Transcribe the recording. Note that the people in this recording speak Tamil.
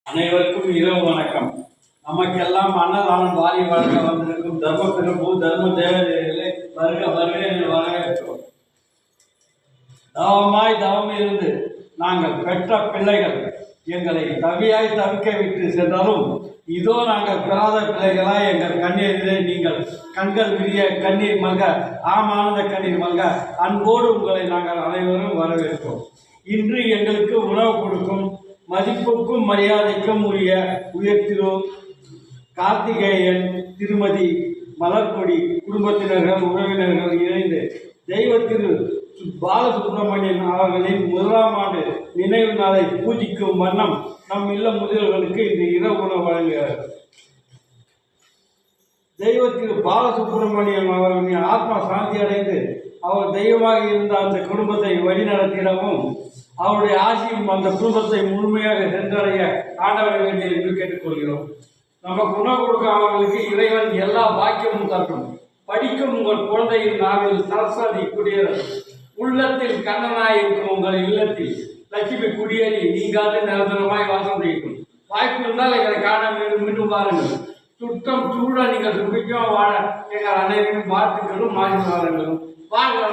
அனைவருக்கும் இரவு வணக்கம். நமக்கெல்லாம் அன்னதானம் வாரி வழங்க வந்திருக்கும் தர்ம பிரபு தர்ம தேவதைகளை வருக வருக என்று வரவேற்கிறோம். தவமாய் தவம் இருந்து நாங்கள் பெற்ற பிள்ளைகள் எங்களை தவியாய் தவிக்க விட்டு சென்றாலும் இதோ நாங்கள் பெறாத பிள்ளைகளாய் எங்கள் கண்ணீரிலே நீங்கள் கண்கள் விரிய கண்ணீர் மல்க ஆமானந்த கண்ணீர் மல்க அன்போடு உங்களை நாங்கள் அனைவரும் வரவேற்கிறோம். இன்று எங்களுக்கு உணவு கொடுக்கும் மதிப்புக்கும் மரியாதைக்கும் உரிய உயர்த்திரோ கார்த்திகேயன் திருமதி மலர்கொடி குடும்பத்தினர்கள் உறவினர்கள் இணைந்து தெய்வ திரு பாலசுப்ரமணியன் அவர்களின் 1ஆம் ஆண்டு நினைவு நாளை பூஜிக்கும் வண்ணம் நம் இல்ல முதல்வர்களுக்கு இந்த இரவு உணவு வழங்குகிறார். தெய்வ திரு பாலசுப்ரமணியன் அவர்களின் ஆத்மா சாந்தி அடைந்து அவர் தெய்வமாக இருந்த அந்த குடும்பத்தை வழிநடத்திடவும் அவருடைய ஆசியும் அந்த குடும்பத்தை முழுமையாக சென்றடைய ஆண்டவரை வேண்டிய என்று கேட்டுக்கொள்கிறோம். நமக்கு உணவு கொடுக்க அவர்களுக்கு இறைவன் எல்லா பாக்கியமும் தரட்டும். படிக்கும் உங்கள் குழந்தையின் நாவில் சரஸ்வதி குடியேறும். உள்ளத்தில் கண்ணனாய் இருக்கும் உங்கள் இல்லத்தில் லட்சுமி குடியேறி நீங்காது நிரந்தரமாய் வாசம் செய்யும். வாய்ப்பு இருந்தால் எங்களை காண மீண்டும் வாருங்கள். சுத்தம் சூட நீங்கள் சுபிக்கம் வாழ எங்கள் அனைவரும் வாழ்த்துக்களும் ஆசீர்வாதங்களும் வாழ்க.